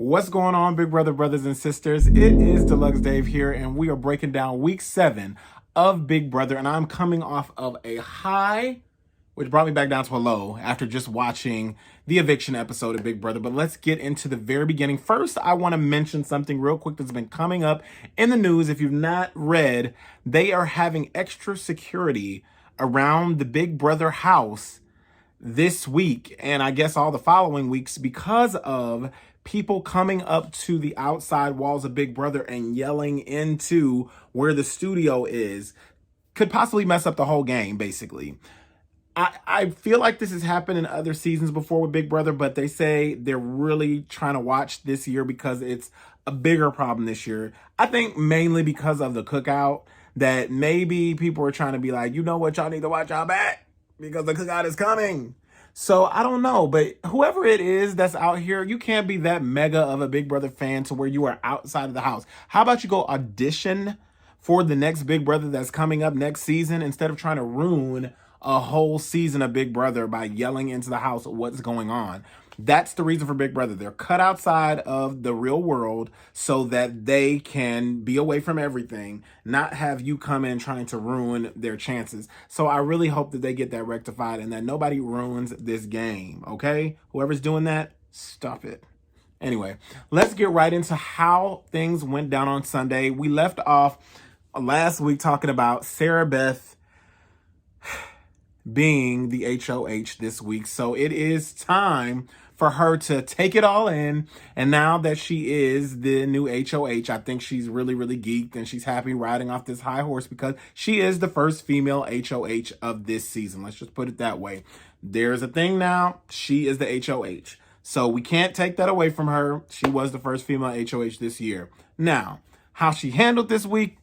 What's going on, Big Brother brothers and sisters? It is Deluxe Dave here, and we are breaking down week 7 of Big Brother, and I'm coming off of a high, which brought me back down to a low after just watching the eviction episode of Big Brother. But let's get into the very beginning. First, I want to mention something real quick that's been coming up in the news. If you've not read, they are having extra security around the Big Brother house this week, and I guess all the following weeks, because of people coming up to the outside walls of Big Brother and yelling into where the studio is. Could possibly mess up the whole game, basically. I feel like this has happened in other seasons before with Big Brother, but they say they're really trying to watch this year because it's a bigger problem this year. I think mainly because of the cookout, that maybe people are trying to be like, you know what, y'all need to watch y'all back because the cookout is coming. So I don't know, but whoever it is that's out here, you can't be that mega of a Big Brother fan to where you are outside of the house. How about you go audition for the next Big Brother that's coming up next season instead of trying to ruin a whole season of Big Brother by yelling into the house what's going on? That's the reason for Big Brother. They're cut outside of the real world so that they can be away from everything, not have you come in trying to ruin their chances. So I really hope that they get that rectified and that nobody ruins this game, okay? Whoever's doing that, stop it. Anyway, let's get right into how things went down on Sunday. We left off last week talking about Sarah Beth being the HOH this week. So it is time for her to take it all in. And now that she is the new HOH, I think she's really, really geeked and she's happy riding off this high horse because she is the first female HOH of this season. Let's just put it that way. There's a thing now. She is the HOH. So we can't take that away from her. She was the first female HOH this year. Now, how she handled this week,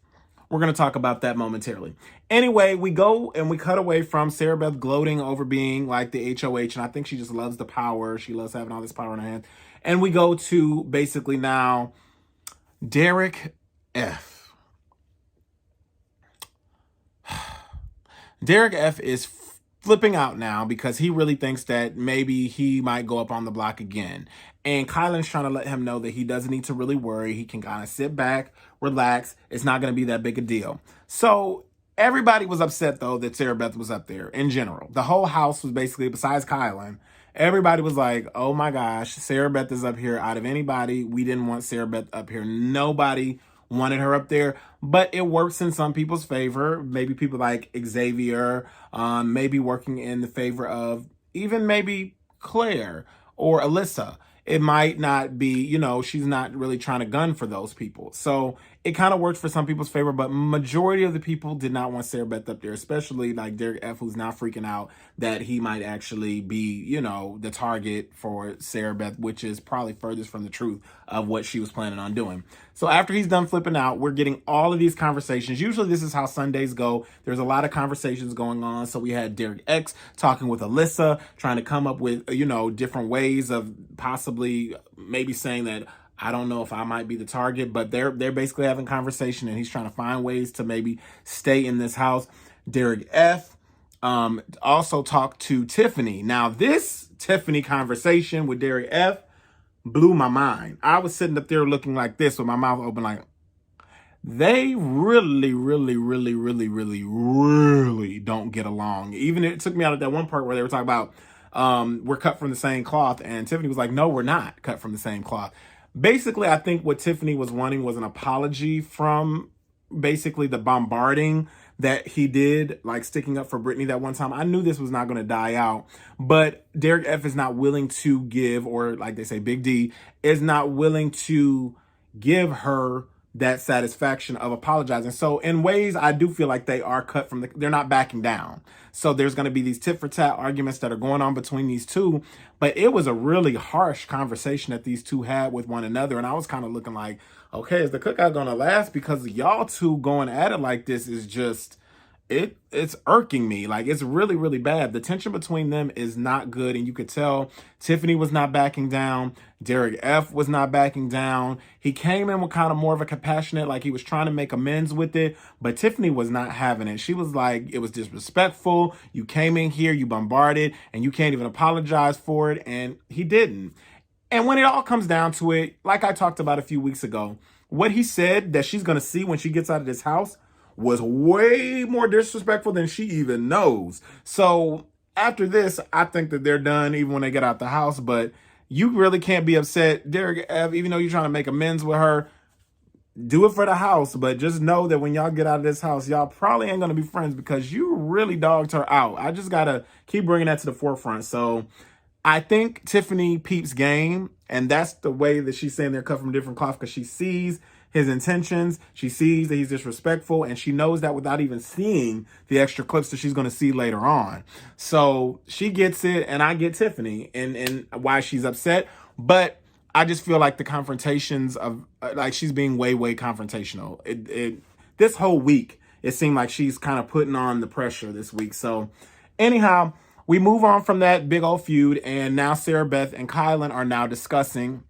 we're going to talk about that momentarily. Anyway, we go and we cut away from Sarah Beth gloating over being like the HOH, and I think she just loves the power. She loves having all this power in her hands. And we go to basically now Derek F. Derek F is flipping out now because he really thinks that maybe he might go up on the block again. And Kylan's trying to let him know that he doesn't need to really worry. He can kind of sit back, relax. It's not going to be that big a deal. So everybody was upset, though, that Sarah Beth was up there in general. The whole house was basically, besides Kylan, everybody was like, oh my gosh, Sarah Beth is up here. Out of anybody, we didn't want Sarah Beth up here. Nobody wanted her up there, but it works in some people's favor. Maybe people like Xavier, maybe working in the favor of even maybe Claire or Alyssa. It might not be, she's not really trying to gun for those people. So it kind of worked for some people's favor, but majority of the people did not want Sarah Beth up there, especially like Derek F, who's now freaking out that he might actually be, the target for Sarah Beth, which is probably furthest from the truth of what she was planning on doing. So after he's done flipping out, we're getting all of these conversations. Usually this is how Sundays go. There's a lot of conversations going on. So we had Derek X talking with Alyssa, trying to come up with, different ways of possibly maybe saying that I don't know if I might be the target, but they're basically having conversation and he's trying to find ways to maybe stay in this house. Derek F also talked to Tiffany. Now this Tiffany conversation with Derek F blew my mind. I was sitting up there looking like this with my mouth open like, they really, really, really, really, really, really don't get along. Even it took me out of that one part where they were talking about we're cut from the same cloth, and Tiffany was like, no, we're not cut from the same cloth. Basically, I think what Tiffany was wanting was an apology from basically the bombarding that he did, like sticking up for Brittany that one time. I knew this was not going to die out, but Derek F is not willing to give, or like they say, Big D is not willing to give her that satisfaction of apologizing. So in ways, I do feel like they are cut from they're not backing down. So there's going to be these tit for tat arguments that are going on between these two. But it was a really harsh conversation that these two had with one another. And I was kind of looking like, okay, is the cookout going to last? Because y'all two going at it like this is just, it's irking me. Like, it's really, really bad. The tension between them is not good. And you could tell Tiffany was not backing down. Derek F was not backing down. He came in with kind of more of a compassionate, like he was trying to make amends with it. But Tiffany was not having it. She was like, it was disrespectful. You came in here, you bombarded, and you can't even apologize for it. And he didn't. And when it all comes down to it, like I talked about a few weeks ago, what he said that she's going to see when she gets out of this house was way more disrespectful than she even knows. So after this, I think that they're done even when they get out the house. But you really can't be upset, Derek Ev, even though you're trying to make amends with her. Do it for the house, but just know that when y'all get out of this house, y'all probably ain't going to be friends because you really dogged her out. I just got to keep bringing that to the forefront. So I think Tiffany peeps game, and that's the way that she's saying they're cut from different cloth, because she sees his intentions, she sees that he's disrespectful, and she knows that without even seeing the extra clips that she's going to see later on. So she gets it, and I get Tiffany and why she's upset, but I just feel like the confrontations of like she's being way confrontational. This whole week it seemed like she's kind of putting on the pressure this week. So anyhow, we move on from that big old feud, and now Sarah Beth and Kylan are now discussing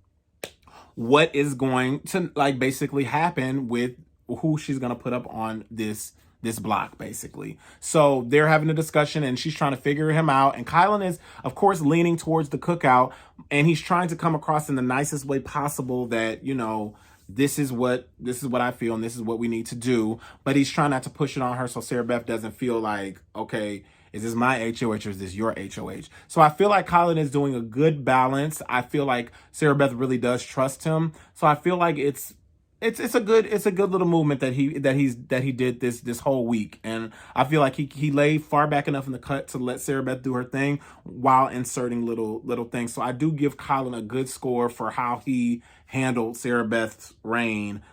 what is going to like basically happen with who she's going to put up on this block, basically. So they're having a discussion, and she's trying to figure him out. And Kylan is, of course, leaning towards the cookout, and he's trying to come across in the nicest way possible that, you know, this is what I feel, and this is what we need to do. But he's trying not to push it on her, so Sarah Beth doesn't feel like, okay, is this my HOH or is this your HOH? So I feel like Kylan is doing a good balance. I feel like Sarah Beth really does trust him. So I feel like it's a good little movement that he did this whole week. And I feel like he laid far back enough in the cut to let Sarah Beth do her thing while inserting little things. So I do give Kylan a good score for how he handled Sarah Beth's reign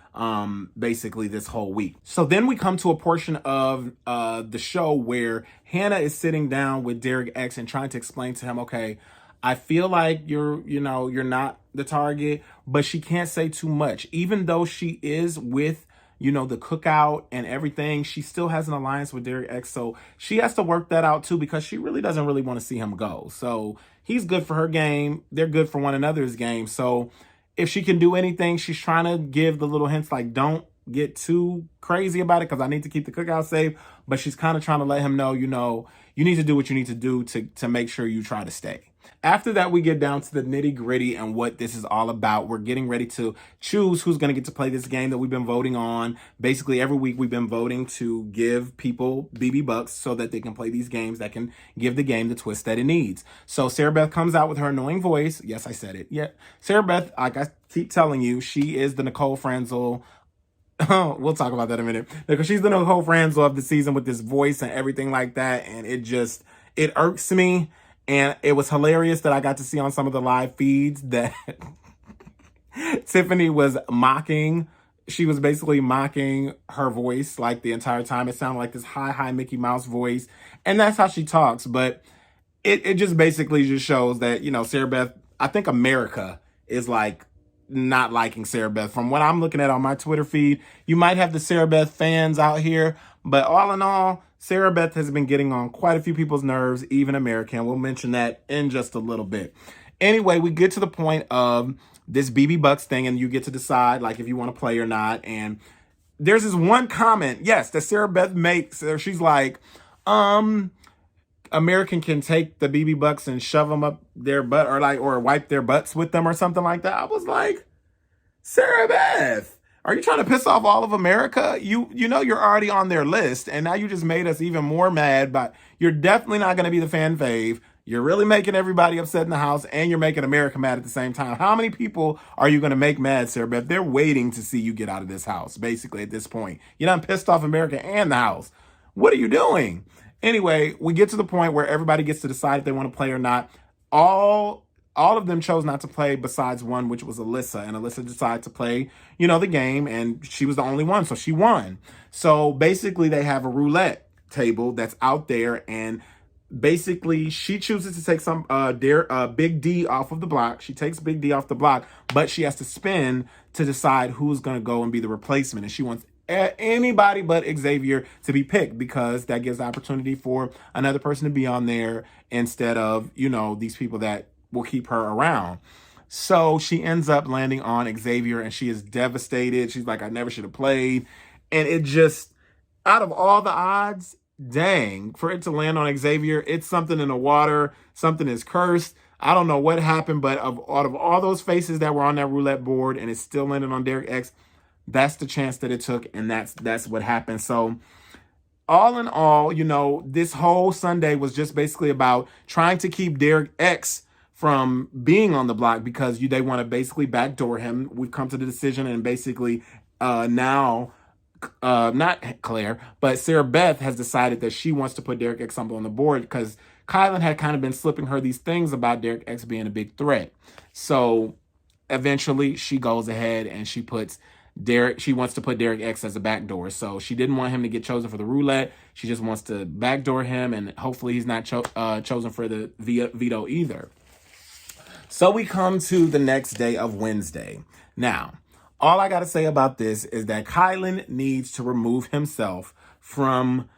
basically this whole week. So then we come to a portion of the show where Hannah is sitting down with Derek X and trying to explain to him, okay, I feel like you're not the target, but she can't say too much. Even though she is with, the cookout and everything, she still has an alliance with Derek X. So she has to work that out too, because she really doesn't really want to see him go. So he's good for her game. They're good for one another's game. So if she can do anything, she's trying to give the little hints like, don't get too crazy about it because I need to keep the cookout safe. But she's kind of trying to let him know, you need to do what you need to do to make sure you try to stay. After that, we get down to the nitty gritty and what this is all about. We're getting ready to choose who's going to get to play this game that we've been voting on. Basically, every week we've been voting to give people BB bucks so that they can play these games that can give the game the twist that it needs. So Sarah Beth comes out with her annoying voice. Yes, I said it. Yeah. Sarah Beth, like I keep telling you, she is the Nicole Franzel. We'll talk about that in a minute, because she's the Nicole Franzel of the season with this voice and everything like that. And it irks me. And it was hilarious that I got to see on some of the live feeds that Tiffany was mocking. She was basically mocking her voice like the entire time. It sounded like this high Mickey Mouse voice. And that's how she talks. But it just basically just shows that, Sarah Beth, I think America is like not liking Sarah Beth. From what I'm looking at on my Twitter feed, you might have the Sarah Beth fans out here. But all in all, Sarah Beth has been getting on quite a few people's nerves, even American. We'll mention that in just a little bit. Anyway, we get to the point of this BB Bucks thing, and you get to decide like if you want to play or not. And there's this one comment, yes, that Sarah Beth makes. She's like, American can take the BB Bucks and shove them up their butt, or wipe their butts with them or something like that. I was like, Sarah Beth, are you trying to piss off all of America? You know you're already on their list, and now you just made us even more mad. But you're definitely not going to be the fan fave. You're really making everybody upset in the house, and you're making America mad at the same time. How many people are you going to make mad, Sarah Beth? They're waiting to see you get out of this house, basically, at this point. You done pissed off America and the house. What are you doing? Anyway, we get to the point where everybody gets to decide if they want to play or not. All of them chose not to play besides one, which was Alyssa. And Alyssa decided to play, the game. And she was the only one, so she won. So basically, they have a roulette table that's out there. And basically, she chooses to take some Big D off of the block. She takes Big D off the block, but she has to spin to decide who's going to go and be the replacement. And she wants anybody but Xavier to be picked, because that gives the opportunity for another person to be on there instead of, these people that will keep her around. So she ends up landing on Xavier, and she is devastated. She's like, I never should have played. And it just, out of all the odds, dang, for it to land on Xavier, it's something in the water. Something is cursed. I don't know what happened, but out of all those faces that were on that roulette board and it still landed on Derek X, that's the chance that it took, and that's what happened. So all in all, this whole Sunday was just basically about trying to keep Derek X from being on the block because they want to basically backdoor him. We've come to the decision, and basically now, not Claire, but Sarah Beth has decided that she wants to put Derek X on the board because Kylan had kind of been slipping her these things about Derek X being a big threat. So eventually she goes ahead and she wants to put Derek X as a backdoor. So she didn't want him to get chosen for the roulette. She just wants to backdoor him, and hopefully he's not chosen for the veto either. So we come to the next day of Wednesday. Now, all I got to say about this is that Kylan needs to remove himself from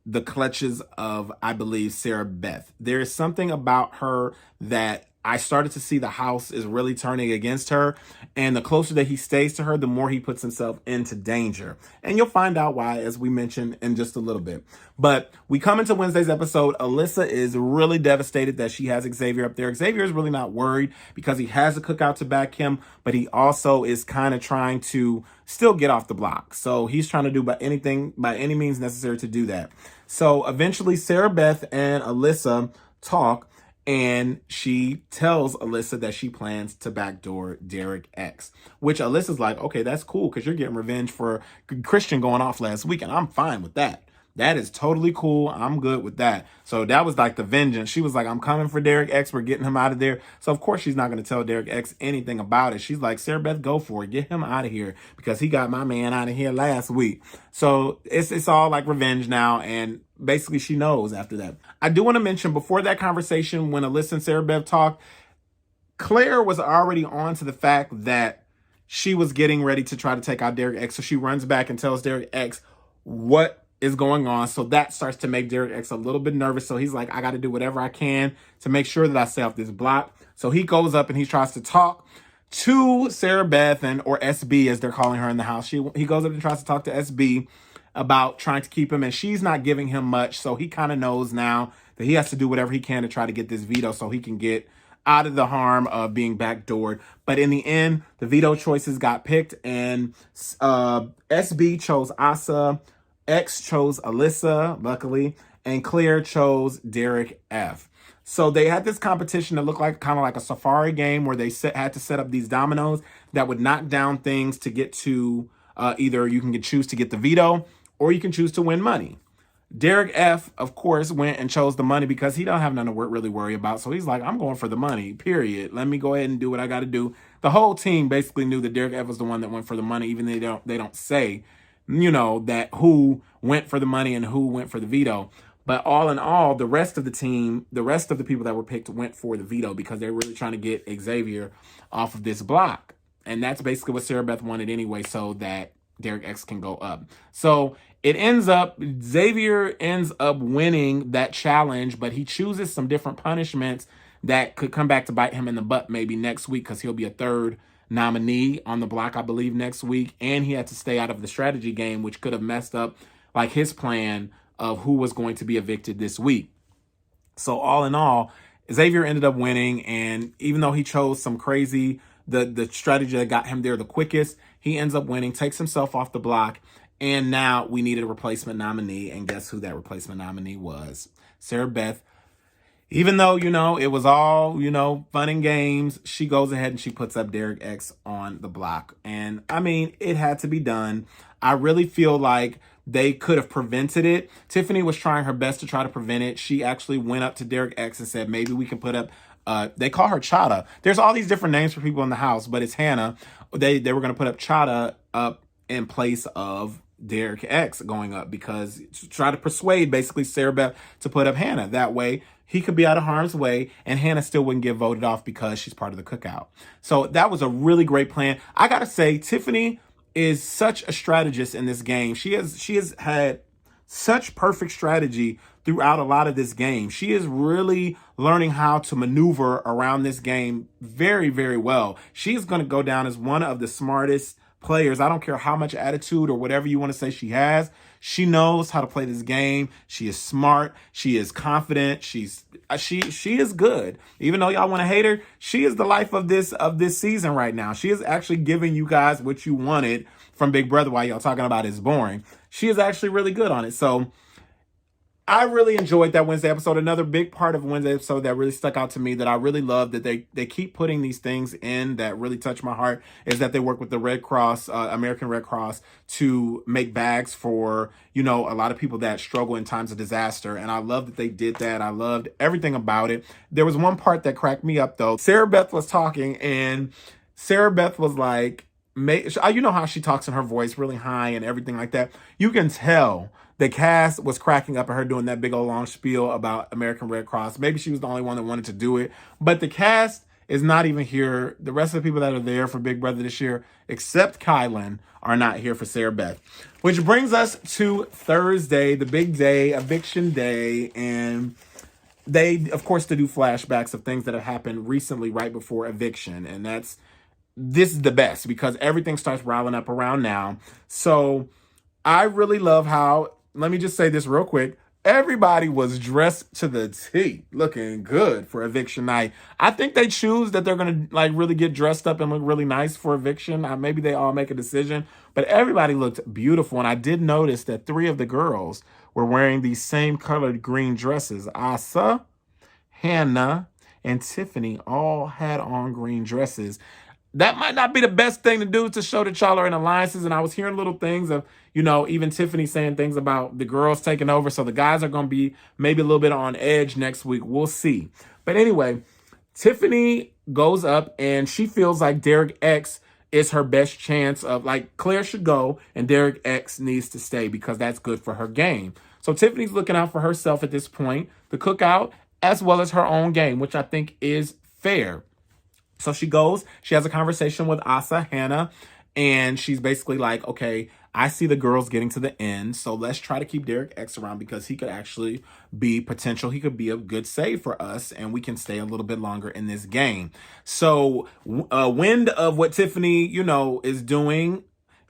the clutches of, I believe, Sarah Beth. There is something about her that I started to see the house is really turning against her. And the closer that he stays to her, the more he puts himself into danger. And you'll find out why, as we mentioned in just a little bit. But we come into Wednesday's episode. Alyssa is really devastated that she has Xavier up there. Xavier is really not worried because he has a cookout to back him, but he also is kind of trying to still get off the block. So he's trying to do by any means necessary to do that. So eventually Sarah Beth and Alyssa talk, and she tells Alyssa that she plans to backdoor Derek X, which Alyssa's like, okay, that's cool because you're getting revenge for Christian going off last week, and I'm fine with that. That is totally cool. I'm good with that. So that was like the vengeance. She was like, I'm coming for Derek X. We're getting him out of there. So of course she's not going to tell Derek X anything about it. She's like, Sarah Beth, go for it. Get him out of here because he got my man out of here last week. So it's all like revenge now. And basically she knows after that. I do want to mention before that conversation, when Alyssa and Sarah Beth talked, Claire was already on to the fact that she was getting ready to try to take out Derek X. So she runs back and tells Derek X what is going on. So that starts to make Derek X a little bit nervous. So he's like, I got to do whatever I can to make sure that I stay off this block. So he goes up and he tries to talk to Sarah Beth, or SB as they're calling her in the house. He goes up and tries to talk to SB about trying to keep him, and she's not giving him much. So he kind of knows now that he has to do whatever he can to try to get this veto so he can get out of the harm of being backdoored. But in the end, the veto choices got picked, and SB chose Asa, X chose Alyssa, luckily, and Claire chose Derek F. So they had this competition that looked like kind of like a safari game where they had to set up these dominoes that would knock down things to get to either you can choose to get the veto or you can choose to win money. Derek F, of course, went and chose the money because he don't have nothing to really worry about. So he's like, I'm going for the money, period. Let me go ahead and do what I got to do. The whole team basically knew that Derek F was the one that went for the money, even though they don't say, that who went for the money and who went for the veto. But all in all, the rest of the team, the rest of the people that were picked went for the veto because they're really trying to get Xavier off of this block. And that's basically what Sarah Beth wanted anyway, so that Derek X can go up. So Xavier ends up winning that challenge, but he chooses some different punishments that could come back to bite him in the butt maybe next week because he'll be a third nominee on the block, I believe, next week. And he had to stay out of the strategy game, which could have messed up like his plan of who was going to be evicted this week. So all in all, Xavier ended up winning. And even though he chose some crazy, the strategy that got him there the quickest, he ends up winning, takes himself off the block. And now we needed a replacement nominee. And guess who that replacement nominee was? Sarah Beth. Even though, it was all, fun and games, she goes ahead and she puts up Derek X on the block. And I mean, it had to be done. I really feel like they could have prevented it. Tiffany was trying her best to try to prevent it. She actually went up to Derek X and said, maybe we can put up, they call her Chada. There's all these different names for people in the house, but it's Hannah. They were going to put up Chada up in place of Derek X going up because to try to persuade basically Sarah Beth to put up Hannah. That way he could be out of harm's way and Hannah still wouldn't get voted off because she's part of the cookout. So that was a really great plan. I got to say, Tiffany is such a strategist in this game. She has had such perfect strategy throughout a lot of this game. She is really learning how to maneuver around this game very, very well. She is going to go down as one of the smartest players. I don't care how much attitude or whatever you want to say she has. She knows how to play this game. She is smart. She is confident. She is good. Even though y'all want to hate her, she is the life of this season right now. She is actually giving you guys what you wanted from Big Brother while y'all talking about it's boring. She is actually really good on it. So I really enjoyed that Wednesday episode. Another big part of Wednesday episode that really stuck out to me that I really love that they keep putting these things in that really touch my heart is that they work with the Red Cross, American Red Cross, to make bags for, a lot of people that struggle in times of disaster. And I love that they did that. I loved everything about it. There was one part that cracked me up though. Sarah Beth was talking and Sarah Beth was like, you know how she talks in her voice really high and everything like that. You can tell the cast was cracking up at her doing that big old long spiel about American Red Cross. Maybe she was the only one that wanted to do it, but the cast is not even here. The rest of the people that are there for Big Brother this year, except Kylan, are not here for Sarah Beth. Which brings us to Thursday, the big day, eviction day, and they, of course, to do flashbacks of things that have happened recently right before eviction, and this is the best because everything starts riling up around now. So I really love how, let me just say this real quick. Everybody was dressed to the T, looking good for eviction night. I think they choose that they're going to really get dressed up and look really nice for eviction. Maybe they all make a decision, but everybody looked beautiful. And I did notice that 3 of the girls were wearing these same colored green dresses. Asa, Hannah, and Tiffany all had on green dresses. That might not be the best thing to do to show that y'all are in alliances. And I was hearing little things of, even Tiffany saying things about the girls taking over. So the guys are going to be maybe a little bit on edge next week. We'll see. But anyway, Tiffany goes up and she feels like Derek X is her best chance of Claire should go and Derek X needs to stay because that's good for her game. So Tiffany's looking out for herself at this point, the cookout, as well as her own game, which I think is fair. So she goes, she has a conversation with Asa, Hannah, and she's basically like, okay, I see the girls getting to the end, so let's try to keep Derek X around because he could actually be potential. He could be a good save for us, and we can stay a little bit longer in this game. So wind of what Tiffany, is doing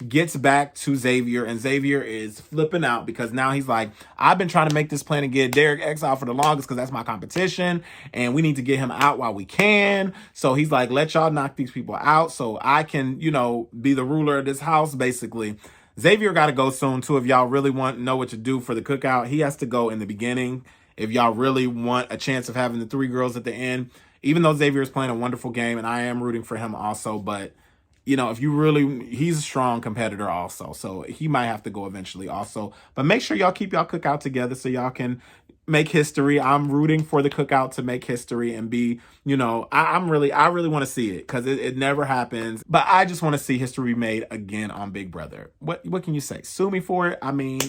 gets back to Xavier, and Xavier is flipping out because now he's like, I've been trying to make this plan to get Derek X out for the longest because that's my competition and we need to get him out while we can. So he's like, let y'all knock these people out so I can, be the ruler of this house, basically. Xavier got to go soon too. If y'all really know what to do for the cookout, he has to go in the beginning. If y'all really want a chance of having the 3 girls at the end, even though Xavier is playing a wonderful game and I am rooting for him also, but if you really, he's a strong competitor also. So he might have to go eventually also. But make sure y'all keep y'all cookout together so y'all can make history. I'm rooting for the cookout to make history and be, I really want to see it because it never happens. But I just want to see history made again on Big Brother. What can you say? Sue me for it? I mean,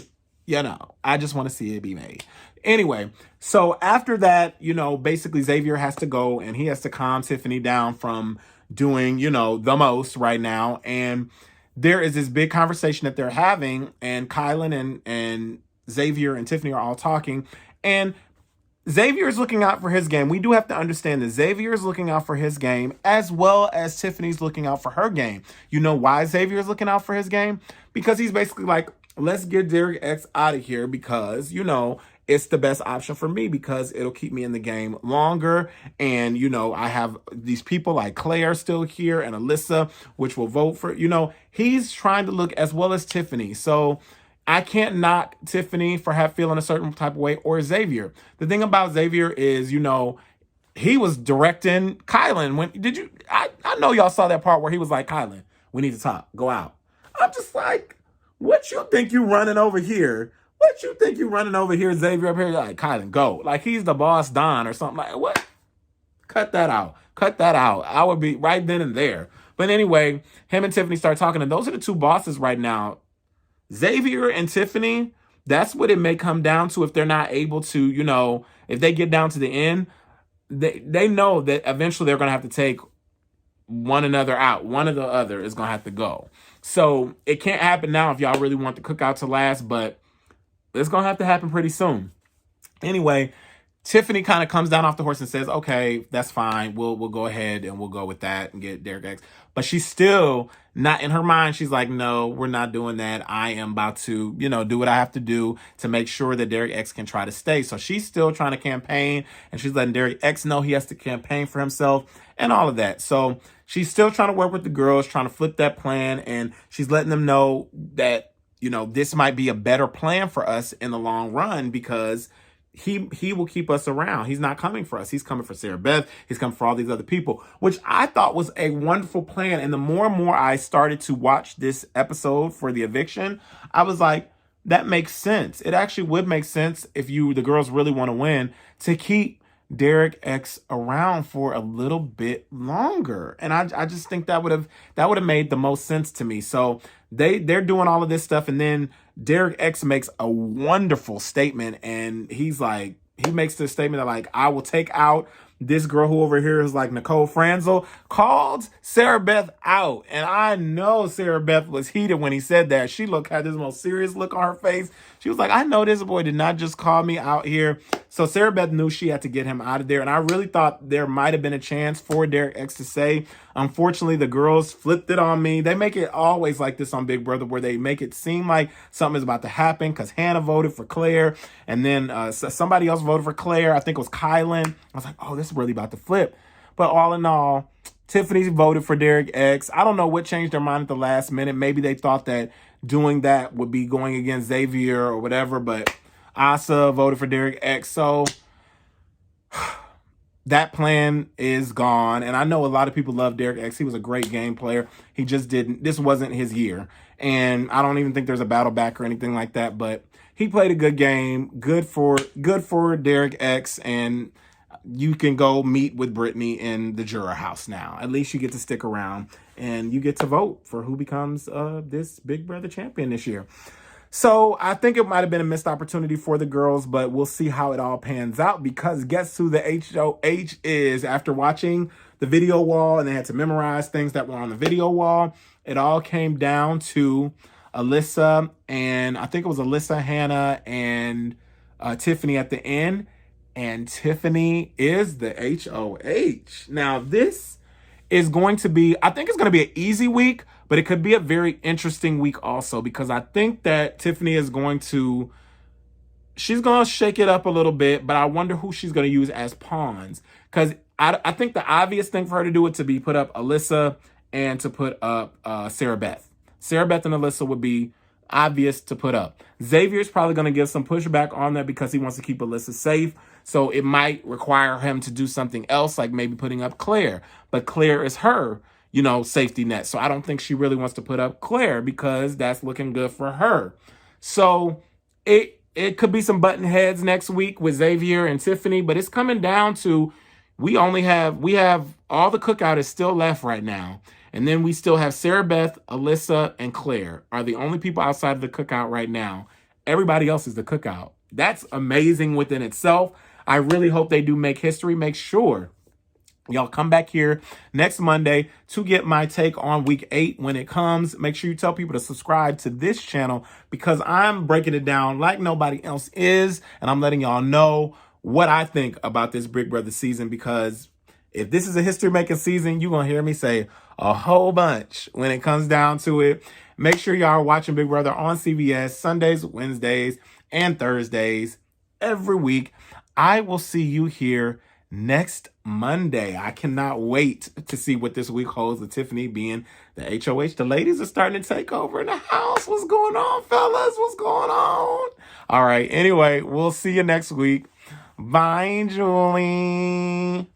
I just want to see it be made. Anyway, so after that, basically Xavier has to go and he has to calm Tiffany down from doing, the most right now. And there is this big conversation that they're having, and Kylan and Xavier and Tiffany are all talking. And Xavier is looking out for his game. We do have to understand that Xavier is looking out for his game as well as Tiffany's looking out for her game. You know why Xavier is looking out for his game? Because he's basically like, let's get Derek X out of here because, it's the best option for me because it'll keep me in the game longer. And, I have these people like Claire still here and Alyssa, which will vote for, he's trying to look as well as Tiffany. So I can't knock Tiffany for feeling a certain type of way or Xavier. The thing about Xavier is, he was directing Kylan. I know y'all saw that part where he was like, Kylan, we need to talk, go out. I'm just like, what you think you running over here? What you think you running over here, Xavier, up here? You're like, Kylan, go. Like he's the boss Don or something. Like, what? Cut that out. Cut that out. I would be right then and there. But anyway, him and Tiffany start talking, and those are the 2 bosses right now. Xavier and Tiffany, that's what it may come down to if they're not able to, if they get down to the end, they know that eventually they're going to have to take one another out. One or the other is going to have to go. So it can't happen now if y'all really want the cookout to last, but it's going to have to happen pretty soon. Anyway, Tiffany kind of comes down off the horse and says, okay, that's fine. We'll go ahead and we'll go with that and get Derek X. But she's still not in her mind, she's like, no, we're not doing that. I am about to, do what I have to do to make sure that Derek X can try to stay. So she's still trying to campaign, and she's letting Derek X know he has to campaign for himself and all of that. So she's still trying to work with the girls, trying to flip that plan, and she's letting them know that, this might be a better plan for us in the long run because he will keep us around. He's not coming for us. He's coming for Sarah Beth. He's coming for all these other people, which I thought was a wonderful plan. And the more and more I started to watch this episode for the eviction, I was like, that makes sense. It actually would make sense if the girls really want to win, to keep Derek X around for a little bit longer. And I just think that would have made the most sense to me. So they're doing all of this stuff, and then Derek X makes a wonderful statement, and he makes this statement that, like, I will take out this girl who over here is like Nicole Franzel, called Sarah Beth out. And I know Sarah Beth was heated when he said that. She had this most serious look on her face. She was like, I know this boy did not just call me out here. So Sarah Beth knew she had to get him out of there. And I really thought there might have been a chance for Derek X to say. Unfortunately, the girls flipped it on me. They make it always like this on Big Brother, where they make it seem like something is about to happen because Hannah voted for Claire. And then somebody else voted for Claire. I think it was Kylan. I was like, oh, this is really about to flip. But all in all, Tiffany voted for Derek X. I don't know what changed their mind at the last minute. Maybe they thought that doing that would be going against Xavier or whatever, but Asa voted for Derek X. So that plan is gone. And I know a lot of people love Derek X. He was a great game player. He just this wasn't his year. And I don't even think there's a battle back or anything like that, but he played a good game. Good for Derek X. And you can go meet with Brittany in the juror house now. At least you get to stick around and you get to vote for who becomes this Big Brother champion this year. So I think it might have been a missed opportunity for the girls, but we'll see how it all pans out, because guess who the HOH is? After watching the video wall, and they had to memorize things that were on the video wall, it all came down to Alyssa, and I think it was Alyssa, Hannah, and Tiffany at the end. And Tiffany is the HOH. Now, this is going to be, I think it's going to be an easy week, but it could be a very interesting week also, because I think that Tiffany is she's going to shake it up a little bit, but I wonder who she's going to use as pawns. Because I think the obvious thing for her to do would to be put up Alyssa and to put up Sarah Beth. Sarah Beth and Alyssa would be obvious to put up. Xavier's probably going to give some pushback on that because he wants to keep Alyssa safe. So it might require him to do something else, like maybe putting up Claire. But Claire is her, safety net. So I don't think she really wants to put up Claire because that's looking good for her. So it could be some button heads next week with Xavier and Tiffany, but it's coming down to we have all the cookout is still left right now. And then we still have Sarah Beth, Alyssa, and Claire are the only people outside of the cookout right now. Everybody else is the cookout. That's amazing within itself. I really hope they do make history. Make sure y'all come back here next Monday to get my take on week 8 when it comes. Make sure you tell people to subscribe to this channel, because I'm breaking it down like nobody else is. And I'm letting y'all know what I think about this Big Brother season, because if this is a history-making season, you're going to hear me say a whole bunch when it comes down to it. Make sure y'all are watching Big Brother on CBS Sundays, Wednesdays, and Thursdays every week. I will see you here next Monday. I cannot wait to see what this week holds with Tiffany being the HOH. The ladies are starting to take over in the house. What's going on, fellas? What's going on? All right. Anyway, we'll see you next week. Bye, Julie.